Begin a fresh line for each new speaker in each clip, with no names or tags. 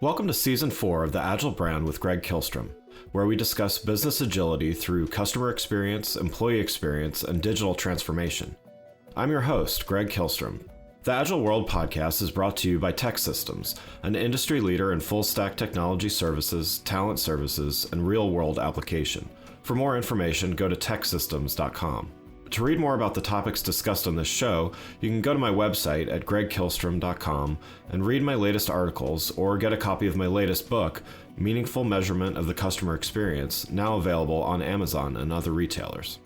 Welcome to Season 4 of the Agile Brand with Greg Kihlstrom, where we discuss business agility through customer experience, employee experience, and digital transformation. I'm your host, Greg Kihlstrom. The Agile World podcast is brought to you by TEKsystems, an industry leader in full-stack technology services, talent services, and real-world application. For more information, go to teksystems.com. To read more about the topics discussed on this show, you can go to my website at gregkihlstrom.com and read my latest articles or get a copy of my latest book, Meaningful Measurement of the Customer Experience, now available on Amazon and other retailers.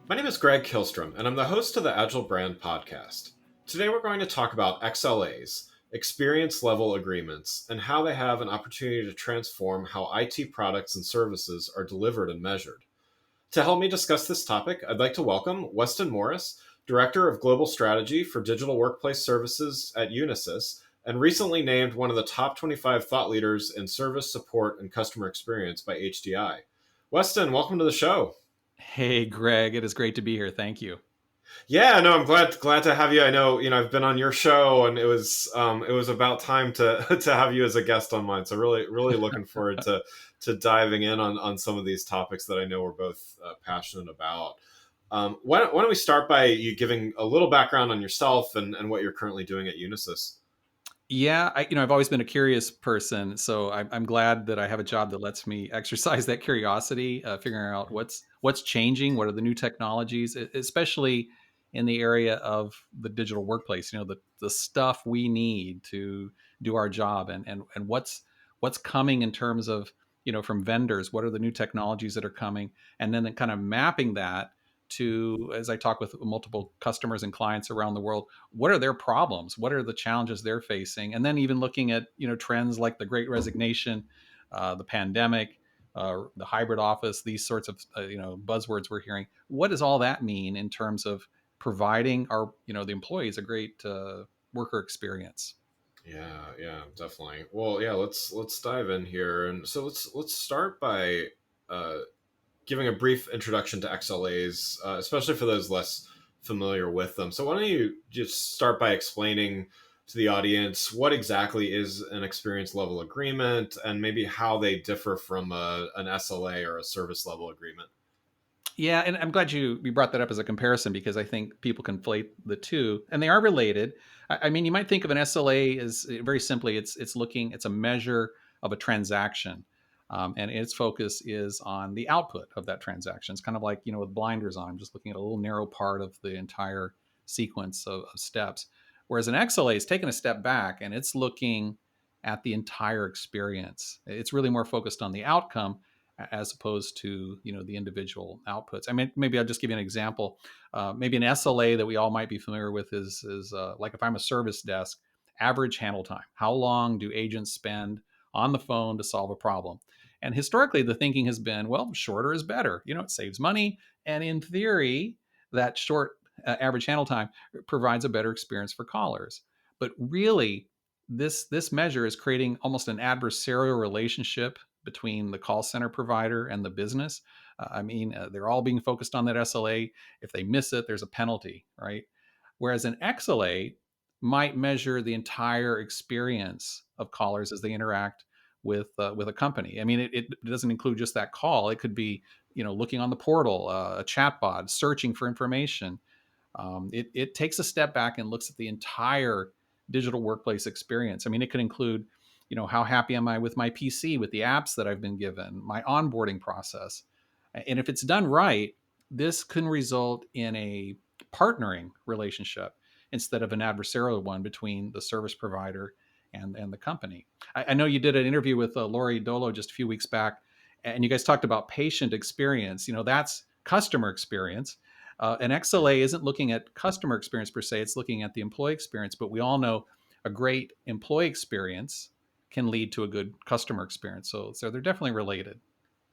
My name is Greg Kihlstrom, and I'm the host of the Agile Brand podcast. Today we're going to talk about XLAs, experience level agreements, and how they have an opportunity to transform how IT products and services are delivered and measured. To help me discuss this topic, I'd like to welcome Weston Morris, Director of Global Strategy for Digital Workplace Services at Unisys, and recently named one of the top 25 thought leaders in service, support, and customer experience by HDI. Weston, welcome to the show.
Hey, Greg, it is great to be here. Thank you.
Yeah, no, I'm glad to have you. I know, I've been on your show, and it was about time to to have you as a guest on mine. So really looking forward to diving in on some of these topics that I know we're both passionate about. Why don't we start by you giving a little background on yourself and what you're currently doing at Unisys?
Yeah, I've always been a curious person, so I'm glad that I have a job that lets me exercise that curiosity, figuring out what's changing, what are the new technologies, especially in the area of the digital workplace. The stuff we need to do our job, and what's coming in terms of from vendors. What are the new technologies that are coming, and then kind of mapping that to, as I talk with multiple customers and clients around the world, what are their problems? What are the challenges they're facing? And then even looking at, trends like the Great Resignation, the pandemic, the hybrid office, these sorts of, buzzwords we're hearing. What does all that mean in terms of providing our, the employees a great worker experience?
Yeah, definitely. Well, yeah, let's dive in here. And so let's start by giving a brief introduction to XLAs, especially for those less familiar with them. So why don't you just start by explaining to the audience what exactly is an experience level agreement and maybe how they differ from an SLA or a service level agreement?
Yeah, and I'm glad you brought that up as a comparison, because I think people conflate the two, and they are related. I mean, you might think of an SLA as very simply, it's a measure of a transaction, and its focus is on the output of that transaction. It's kind of like with blinders on, I'm just looking at a little narrow part of the entire sequence of steps. Whereas an XLA is taking a step back and it's looking at the entire experience. It's really more focused on the outcome as opposed to the individual outputs. I mean, maybe I'll just give you an example. Maybe an SLA that we all might be familiar with is like, if I'm a service desk, average handle time. How long do agents spend on the phone to solve a problem? And historically, the thinking has been, well, shorter is better. It saves money, and in theory, that short average handle time provides a better experience for callers. But really, this measure is creating almost an adversarial relationship between the call center provider and the business. They're all being focused on that SLA. If they miss it, there's a penalty, right? Whereas an XLA might measure the entire experience of callers as they interact with a company. I mean, it doesn't include just that call. It could be, looking on the portal, a chatbot, searching for information. It takes a step back and looks at the entire digital workplace experience. I mean, it could include, how happy am I with my PC, with the apps that I've been given, my onboarding process. And if it's done right, this can result in a partnering relationship instead of an adversarial one between the service provider and the company. I know you did an interview with Lori Dolo just a few weeks back, and you guys talked about patient experience. That's customer experience. An XLA isn't looking at customer experience per se, it's looking at the employee experience, but we all know a great employee experience can lead to a good customer experience. So they're definitely related.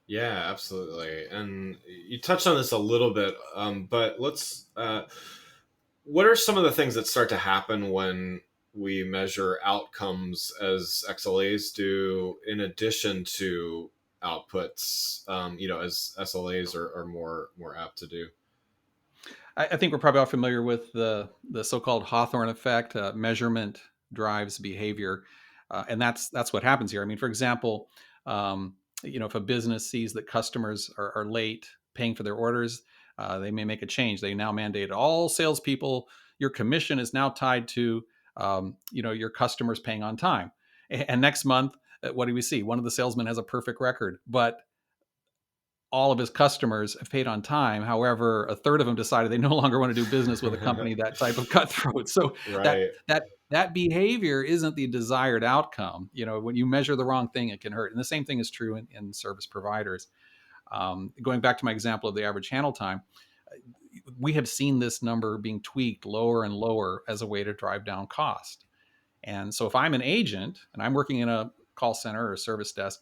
Yeah, absolutely. And you touched on this a little bit, but let's, what are some of the things that start to happen when we measure outcomes as XLAs do, in addition to outputs, as SLAs are more apt to do?
I think we're probably all familiar with the so-called Hawthorne Effect. Measurement drives behavior. And that's what happens here. I mean, for example, if a business sees that customers are late paying for their orders, they may make a change. They now mandate all salespeople, your commission is now tied to your customers paying on time. And next month, what do we see? One of the salesmen has a perfect record, but all of his customers have paid on time. However, a third of them decided they no longer want to do business with a company that type of cutthroat. So that
Right.
that behavior isn't the desired outcome. When you measure the wrong thing, it can hurt. And the same thing is true in service providers. Going back to my example of the average handle time, we have seen this number being tweaked lower and lower as a way to drive down cost. And so if I'm an agent and I'm working in a call center or a service desk,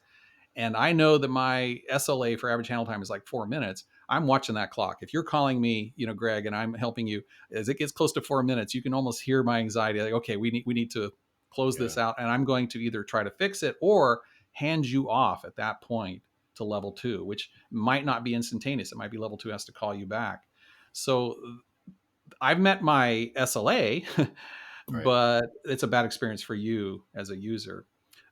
and I know that my SLA for average handle time is like 4 minutes, I'm watching that clock. If you're calling me, Greg, and I'm helping you, as it gets close to 4 minutes, you can almost hear my anxiety. Like, okay, we need to close this out, and I'm going to either try to fix it or hand you off at that point to level 2, which might not be instantaneous. It might be level 2 has to call you back. So I've met my SLA,
Right.
but it's a bad experience for you as a user.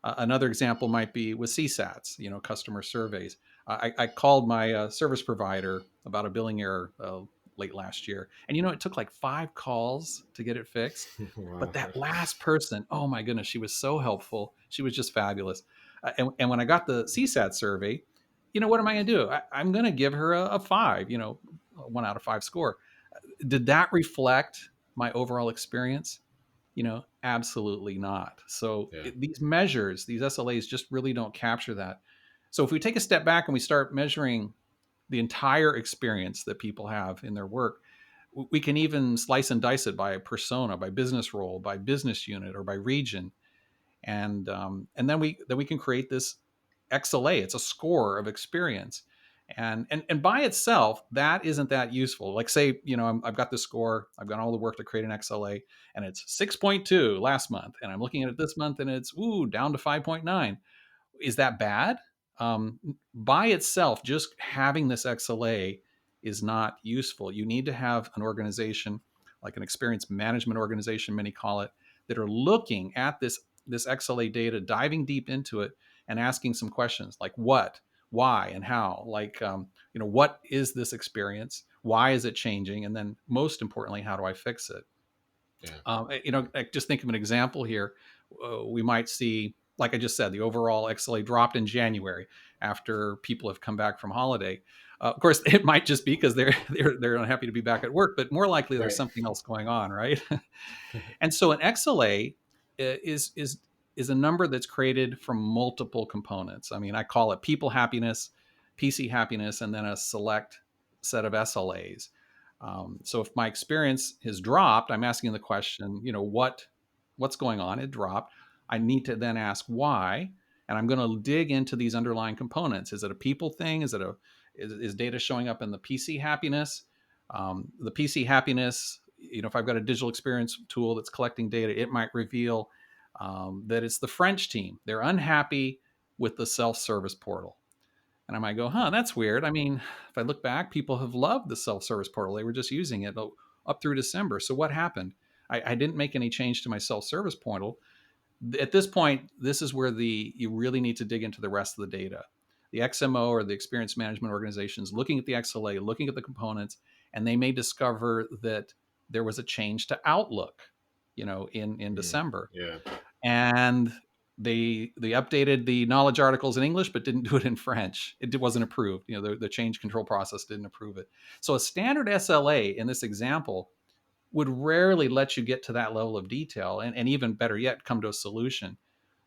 Another example might be with CSATs, customer surveys. I called my service provider about a billing error late last year, and it took like 5 calls to get it fixed. But
Wow.
that last person, oh my goodness, she was so helpful. She was just fabulous. And when I got the CSAT survey, what am I going to do? I'm going to give her a 5, a 1 out of 5 score. Did that reflect my overall experience? Absolutely not. So
Yeah.
these measures, these SLAs just really don't capture that. So if we take a step back and we start measuring the entire experience that people have in their work, we can even slice and dice it by persona, by business role, by business unit, or by region. And then we can create this XLA. It's a score of experience. And by itself, that isn't that useful. Like, say, I've got this score, I've got all the work to create an XLA, and it's 6.2 last month, and I'm looking at it this month, and it's down to 5.9. Is that bad? By itself, just having this XLA is not useful. You need to have an organization, like an experience management organization, many call it, that are looking at this XLA data, diving deep into it, and asking some questions like what, why, and how. Like, what is this experience? Why is it changing? And then, most importantly, how do I fix it?
Yeah.
Just think of an example here. We might see, like I just said, the overall XLA dropped in January after people have come back from holiday. Of course, it might just be because they're unhappy to be back at work, but more likely there's
Right.
something else going on, right? And so an XLA is a number that's created from multiple components. I mean, I call it people happiness, PC happiness, and then a select set of SLAs. So if my experience has dropped, I'm asking the question, what's going on? It dropped. I need to then ask why, and I'm going to dig into these underlying components. Is it a people thing? Is data showing up in the PC happiness? The PC happiness, if I've got a digital experience tool that's collecting data, it might reveal that it's the French team. They're unhappy with the self-service portal. And I might go, that's weird. I mean, if I look back, people have loved the self-service portal. They were just using it up through December. So what happened? I didn't make any change to my self-service portal. At this point, this is where you really need to dig into the rest of the data. The XMO, or the experience management organizations, looking at the XLA, looking at the components, and they may discover that there was a change to Outlook, in December.
Yeah.
And they updated the knowledge articles in English, but didn't do it in French. It wasn't approved. The change control process didn't approve it. So a standard SLA in this example would rarely let you get to that level of detail, and even better yet, come to a solution.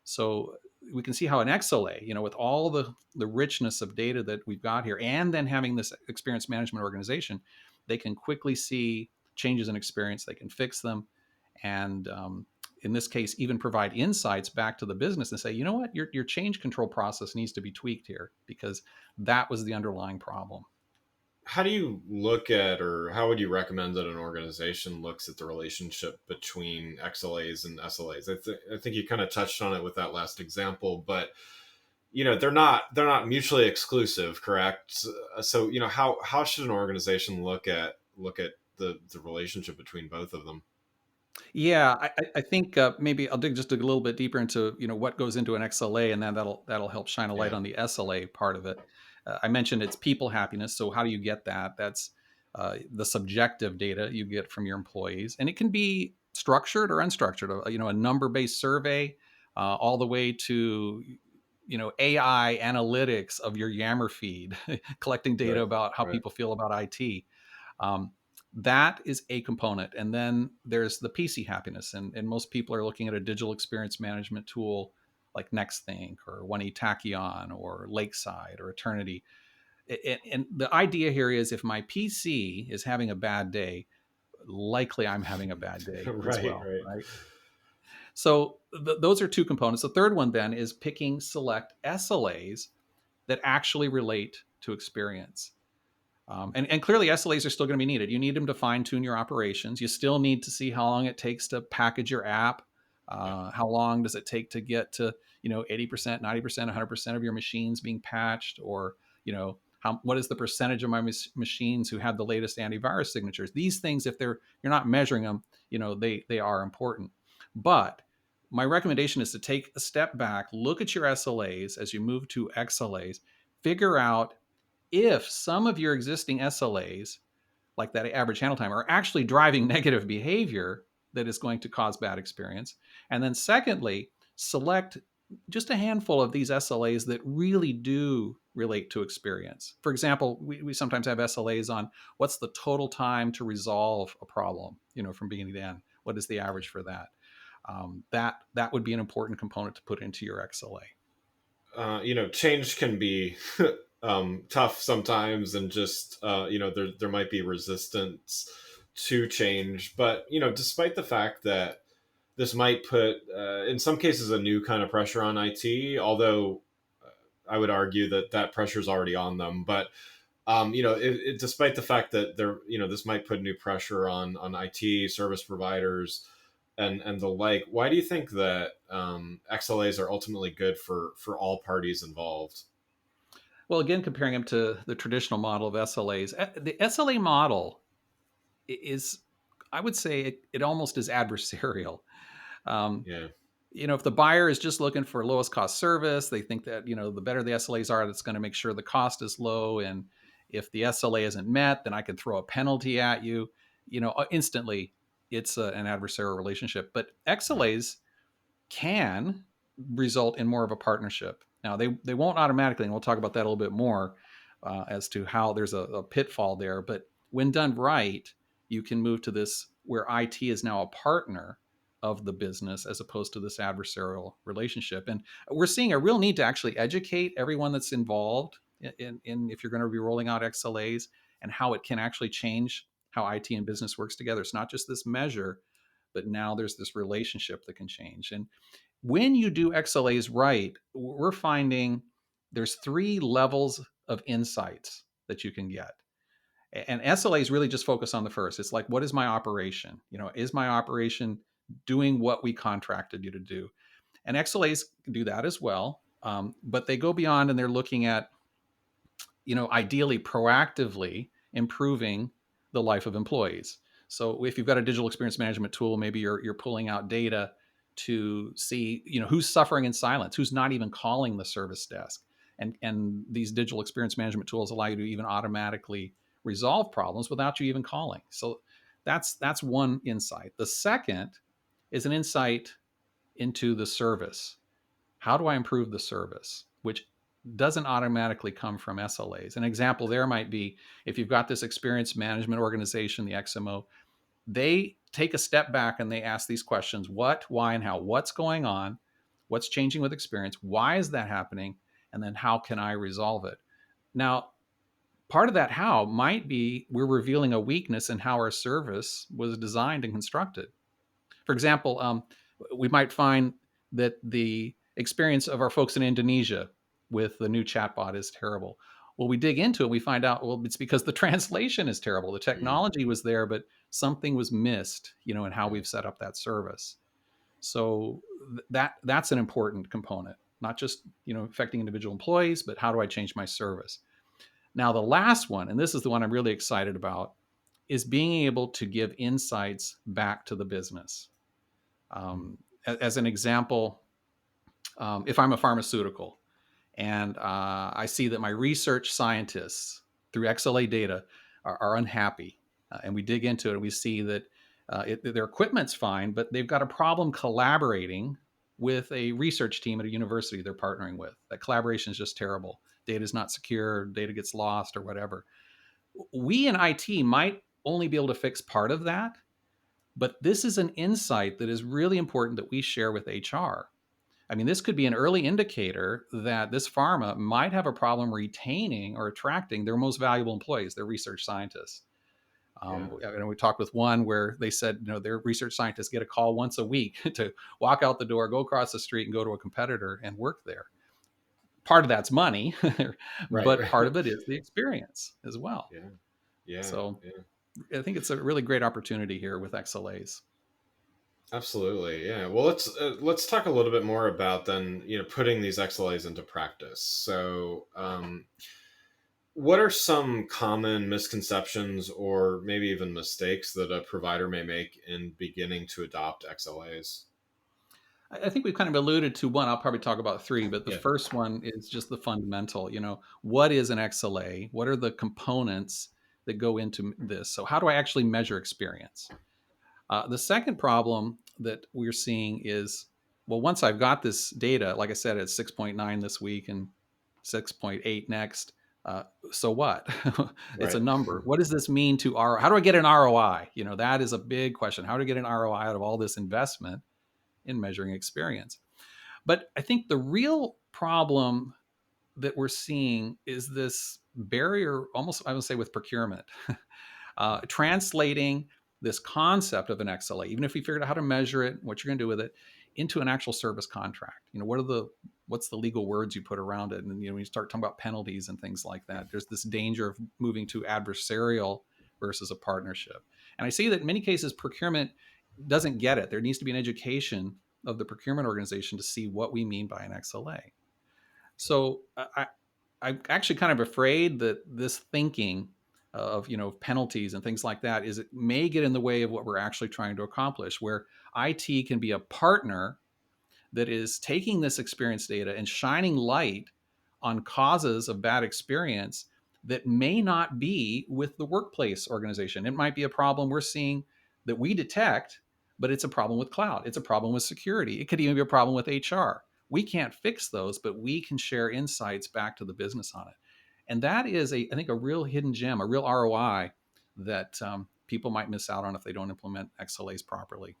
So we can see how an XLA, with all the richness of data that we've got here, and then having this experience management organization, they can quickly see changes in experience. They can fix them, and in this case, even provide insights back to the business and say, you know what, your change control process needs to be tweaked here because that was the underlying problem.
How do you look at, or how would you recommend that an organization looks at the relationship between XLAs and SLAs? I think you kind of touched on it with that last example, but they're not mutually exclusive, correct? So how should an organization look at the relationship between both of them?
Yeah, I think maybe I'll dig just a little bit deeper into what goes into an XLA, and then that'll help shine a light
Yeah.
on the SLA part of it. I mentioned it's people happiness. So how do you get that? That's the subjective data you get from your employees, and it can be structured or unstructured. A number based survey, all the way to AI analytics of your Yammer feed, collecting data
Right.
about how
Right.
people feel about IT. Um, that is a component. And then there's the PC happiness. And most people are looking at a digital experience management tool like NextThink or One Tachyon or Lakeside or Eternity. And the idea here is if my PC is having a bad day, likely I'm having a bad day as
Right.
well,
Right.
right? So those are two components. The third one then is picking select SLAs that actually relate to experience. And clearly, SLAs are still going to be needed. You need them to fine tune your operations. You still need to see how long it takes to package your app. How long does it take to get to 80%, 90%, 100% of your machines being patched, or what is the percentage of my machines who have the latest antivirus signatures? These things, if you're not measuring them, they are important. But my recommendation is to take a step back, look at your SLAs as you move to XLAs, figure out if some of your existing SLAs, like that average handle time, are actually driving negative behavior that is going to cause bad experience. And then, secondly, select just a handful of these SLAs that really do relate to experience. For example, we sometimes have SLAs on what's the total time to resolve a problem, from beginning to end. What is the average for that? That would be an important component to put into your XLA.
Change can be tough sometimes, and just there might be resistance to change. But despite the fact that this might put, in some cases, a new kind of pressure on IT, although I would argue that that pressure is already on them. But despite the fact that this might put new pressure on IT service providers and the like. Why do you think that XLAs are ultimately good for all parties involved?
Well, again, comparing them to the traditional model of SLAs, the SLA model is, I would say, it almost is adversarial. Um,
Yeah.
if the buyer is just looking for lowest cost service, they think that the better the SLAs are, that's going to make sure the cost is low. And if the SLA isn't met, then I can throw a penalty at you. Instantly, it's an adversarial relationship. But XLAs can result in more of a partnership. Now, they won't automatically, and we'll talk about that a little bit more as to how there's a pitfall there. But when done right, you can move to this where IT is now a partner of the business as opposed to this adversarial relationship. And we're seeing a real need to actually educate everyone that's involved in if you're going to be rolling out XLAs, and how it can actually change how IT and business works together. It's not just this measure, but now there's this relationship that can change. And when you do XLAs right, we're finding there's three levels of insights that you can get. And SLAs really just focus on the first. It's like, what is my operation? Is my operation doing what we contracted you to do? And XLAs do that as well. But they go beyond, and they're looking at, ideally proactively improving the life of employees. So if you've got a digital experience management tool, maybe you're pulling out data to see, who's suffering in silence, who's not even calling the service desk. And these digital experience management tools allow you to even automatically resolve problems without you even calling. So that's one insight. The second is an insight into the service. How do I improve the service? Which doesn't automatically come from SLAs. An example there might be if you've got this experience management organization, the XMO, they take a step back and they ask these questions: what, why, and how. What's going on? What's changing with experience? Why is that happening? And then how can I resolve it? Now, part of that how might be we're revealing a weakness in how our service was designed and constructed. For example, we might find that the experience of our folks in Indonesia with the new chatbot is terrible. Well, we dig into it, we find out, well, it's because the translation is terrible. The
Mm,
technology was there, but something was missed, in how
yeah.
we've set up that service. So that's an important component, not just, affecting individual employees, but how do I change my service? Now, the last one, and this is the one I'm really excited about, is being able to give insights back to the business. As an example, if I'm a pharmaceutical and I see that my research scientists through XLA data are unhappy, and we dig into it and we see that their equipment's fine, but they've got a problem collaborating with a research team at a university they're partnering with. That collaboration is just terrible. Data is not secure, data gets lost or whatever. We in IT might only be able to fix part of that, but this is an insight that is really important that we share with HR. I mean, this could be an early indicator that this pharma might have a problem retaining or attracting their most valuable employees, their research scientists. We talked with one where they said, their research scientists get a call once a week to walk out the door, go across the street, and go to a competitor and work there. Part of that's money, but part of it is the experience as well. So I think it's a really great opportunity here with XLAs.
Absolutely, yeah. Well, let's talk a little bit more about then putting these XLAs into practice. So, what are some common misconceptions or maybe even mistakes that a provider may make in beginning to adopt XLAs?
I think we've kind of alluded to one. I'll probably talk about three, but the first one is just the fundamental. What is an XLA? What are the components that go into this? So how do I actually measure experience? The second problem that we're seeing is, well, once I've got this data, like I said, it's 6.9 this week and 6.8 next. So what? It's a number. What does this mean to ROI? How do I get an ROI? That is a big question. How do I get an ROI out of all this investment in measuring experience? But I think the real problem that we're seeing is this barrier, almost I would say, with procurement. Translating this concept of an XLA, even if we figured out how to measure it, what you're going to do with it, into an actual service contract. What's the legal words you put around it? And when you start talking about penalties and things like that, there's this danger of moving to adversarial versus a partnership. And I see that in many cases, procurement doesn't get it. There needs to be an education of the procurement organization to see what we mean by an XLA. So I'm actually kind of afraid that this thinking of penalties and things like that it may get in the way of what we're actually trying to accomplish, where IT can be a partner that is taking this experience data and shining light on causes of bad experience that may not be with the workplace organization. It might be a problem we're seeing that we detect, but it's a problem with cloud. It's a problem with security. It could even be a problem with HR. We can't fix those, but we can share insights back to the business on it. And that is, I think, a real hidden gem, a real ROI that people might miss out on if they don't implement XLAs properly.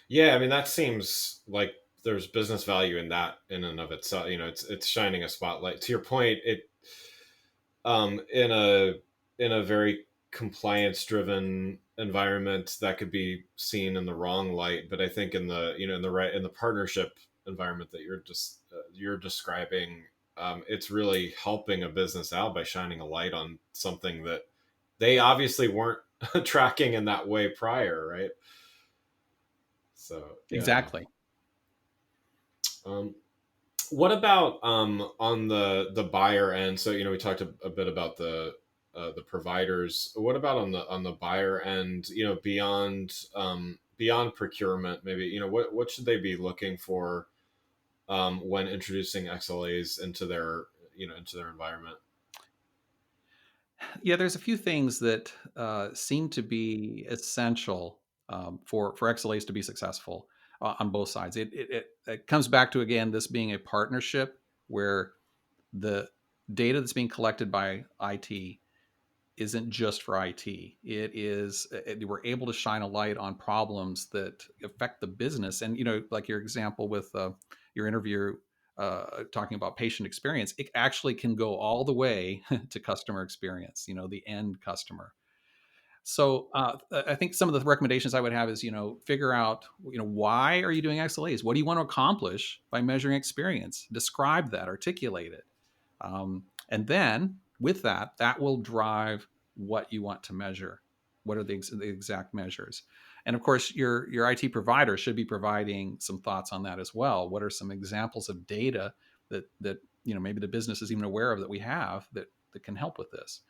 Yeah, I mean, that seems like there's business value in that in and of itself. It's shining a spotlight. To your point, it in a very compliance-driven environment that could be seen in the wrong light. But I think in the partnership environment that you're describing, it's really helping a business out by shining a light on something that they obviously weren't tracking in that way prior, right? So
exactly.
What about on the buyer end? So we talked a bit about the providers. What about on the buyer end? Beyond procurement, maybe what should they be looking for when introducing XLAs into their environment?
Yeah, there's a few things that seem to be essential for XLAs to be successful on both sides. It comes back to, again, this being a partnership where the data that's being collected by IT isn't just for IT. We're able to shine a light on problems that affect the business. And, like your example with your interview talking about patient experience, it actually can go all the way to customer experience, the end customer. So I think some of the recommendations I would have is, figure out, why are you doing XLAs? What do you want to accomplish by measuring experience? Describe that, articulate it. And then with that will drive what you want to measure. What are the exact measures? And of course, your IT provider should be providing some thoughts on that as well. What are some examples of data that maybe the business is even aware of that we have that can help with this?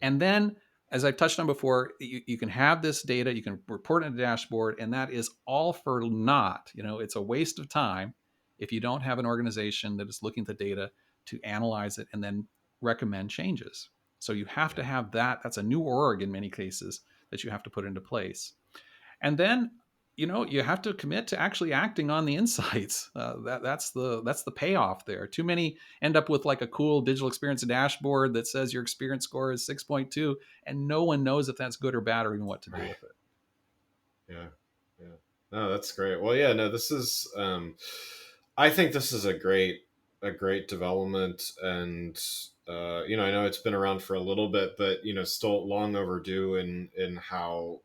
And then as I've touched on before, you can have this data, you can report in a dashboard, and that is all for naught. It's a waste of time if you don't have an organization that is looking at the data to analyze it and then recommend changes. So you have to
Yeah.
have that. That's a new org in many cases that you have to put into place. And then you have to commit to actually acting on the insights. That's the payoff there. Too many end up with like a cool digital experience dashboard that says your experience score is 6.2, and no one knows if that's good or bad or even what to do
Right.
with it.
Yeah. Yeah. No, that's great. Well, yeah, no, this is I think this is a great development, and I know it's been around for a little bit, but still long overdue in how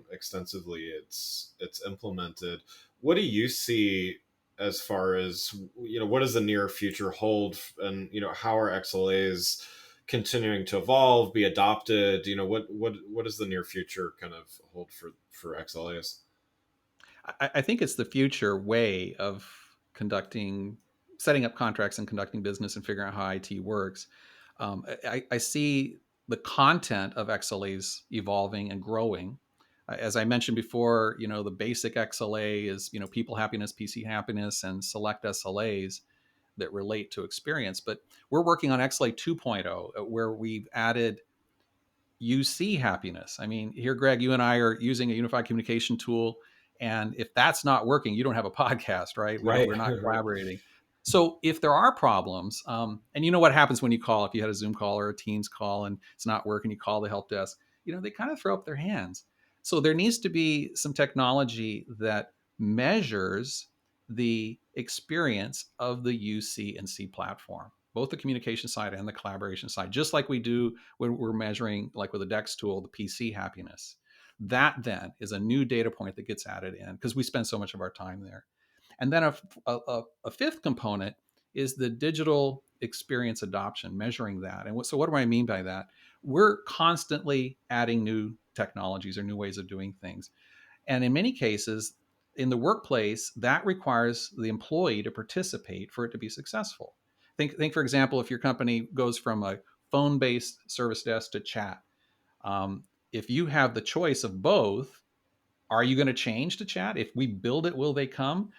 extensively it's implemented. What do you see as far as what does the near future hold, and how are XLAs continuing to evolve, be adopted? What does the near future kind of hold for XLAs?
I think it's the future way of setting up contracts and conducting business and figuring out how IT works. I see the content of XLAs evolving and growing. As I mentioned before, the basic XLA is, people happiness, PC happiness, and select SLAs that relate to experience. But we're working on XLA 2.0, where we've added UC happiness. I mean, here, Greg, you and I are using a unified communication tool. And if that's not working, you don't have a podcast, right?
Right.
We're not collaborating. So if there are problems, and you know what happens when you call, if you had a Zoom call or a Teams call and it's not working, you call the help desk, they kind of throw up their hands. So there needs to be some technology that measures the experience of the UC and C platform, both the communication side and the collaboration side, just like we do when we're measuring, like with the DEX tool, the PC happiness. That then is a new data point that gets added in because we spend so much of our time there. And then a fifth component is the digital experience adoption, measuring that. And so what do I mean by that? We're constantly adding new technologies or new ways of doing things. And in many cases, in the workplace, that requires the employee to participate for it to be successful. Think for example, if your company goes from a phone-based service desk to chat, if you have the choice of both, are you going to change to chat? If we build it, will they come?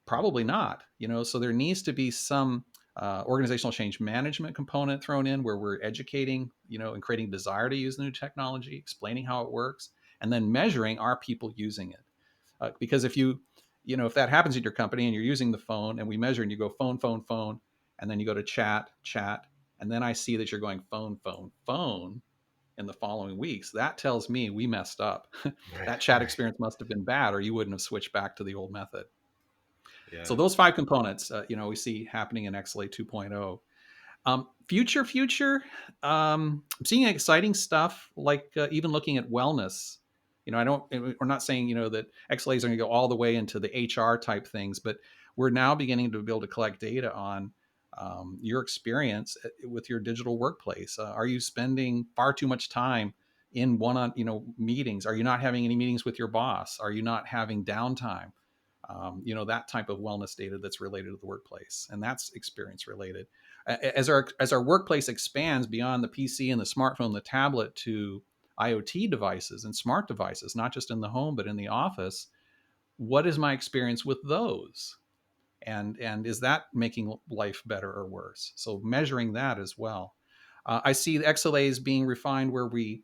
Probably not. So there needs to be some organizational change management component thrown in where we're educating, and creating desire to use the new technology, explaining how it works, and then measuring, are people using it? Because if that happens at your company and you're using the phone and we measure and you go phone, phone, phone, and then you go to chat, chat, and then I see that you're going phone, phone, phone in the following weeks, that tells me we messed up.
Right.
That chat
Right.
experience must have been bad, or you wouldn't have switched back to the old method. So
Yeah.
those five components, we see happening in XLA 2.0. Future, I'm seeing exciting stuff like even looking at wellness. We're not saying, that XLAs are going to go all the way into the HR type things, but we're now beginning to be able to collect data on your experience with your digital workplace. Are you spending far too much time in meetings? Are you not having any meetings with your boss? Are you not having downtime? That type of wellness data that's related to the workplace, and that's experience related. As our workplace expands beyond the PC and the smartphone, the tablet, to IoT devices and smart devices, not just in the home but in the office, what is my experience with those? And is that making life better or worse? So measuring that as well. I see the XLAs being refined where we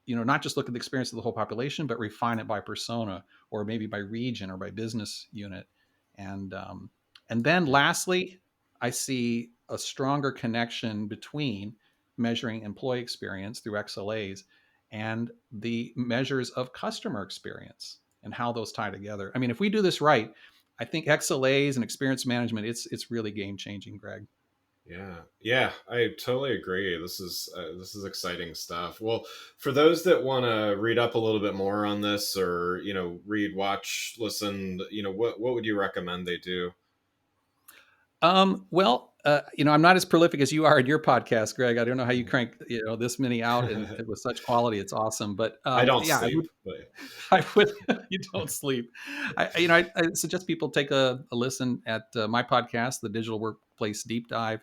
not just look at the experience of the whole population, but refine it by persona or maybe by region or by business unit. And then lastly, I see a stronger connection between measuring employee experience through XLAs and the measures of customer experience and how those tie together. I mean, if we do this right, I think XLAs and experience management, it's really game changing, Greg.
Yeah, yeah, I totally agree. This is exciting stuff. Well, for those that want to read up a little bit more on this, or read, watch, listen, what would you recommend they do?
Well, I'm not as prolific as you are in your podcast, Greg. I don't know how you crank, this many out and with such quality. It's awesome. But
I don't
yeah,
sleep, but
I would. You don't sleep. I suggest people take a listen at my podcast, the Digital Workplace Deep Dive.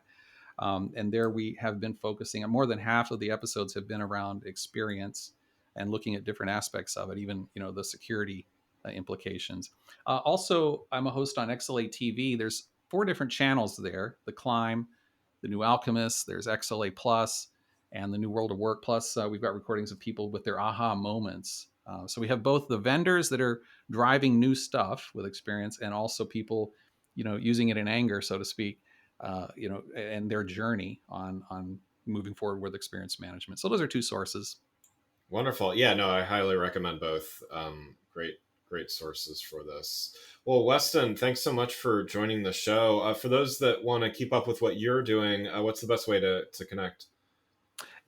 And there we have been focusing on more than half of the episodes have been around experience and looking at different aspects of it, even the security implications. Also, I'm a host on XLA TV. There's 4 different channels there: The Climb, The New Alchemist, there's XLA Plus, and The New World of Work. Plus, we've got recordings of people with their aha moments. So we have both the vendors that are driving new stuff with experience, and also people, using it in anger, so to speak, and their journey on moving forward with experience management. So those are 2 sources.
Wonderful. Yeah, no, I highly recommend both. Great sources for this. Well, Weston, thanks so much for joining the show. For those that want to keep up with what you're doing, what's the best way to connect?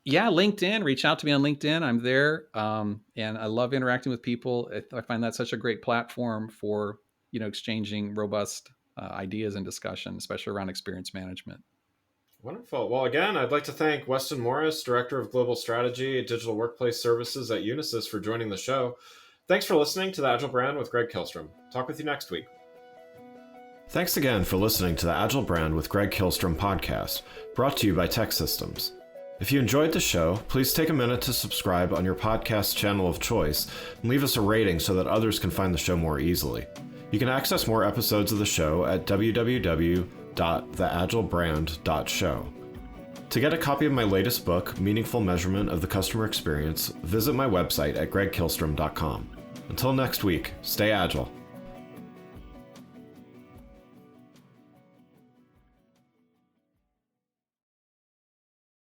Yeah, LinkedIn. Reach out to me on LinkedIn. I'm there, and I love interacting with people. I find that such a great platform for exchanging robust ideas and discussion, especially around experience management.
Wonderful. Well, again, I'd like to thank Weston Morris, Director of Global Strategy, Digital Workplace Services at Unisys, for joining the show. Thanks for listening to The Agile Brand with Greg Kihlstrom. Talk with you next week. Thanks again for listening to The Agile Brand with Greg Kihlstrom podcast, brought to you by Tech Systems. If you enjoyed the show, please take a minute to subscribe on your podcast channel of choice and leave us a rating so that others can find the show more easily. You can access more episodes of the show at www.theagilebrand.show. To get a copy of my latest book, Meaningful Measurement of the Customer Experience, visit my website at gregkihlstrom.com. Until next week, stay agile.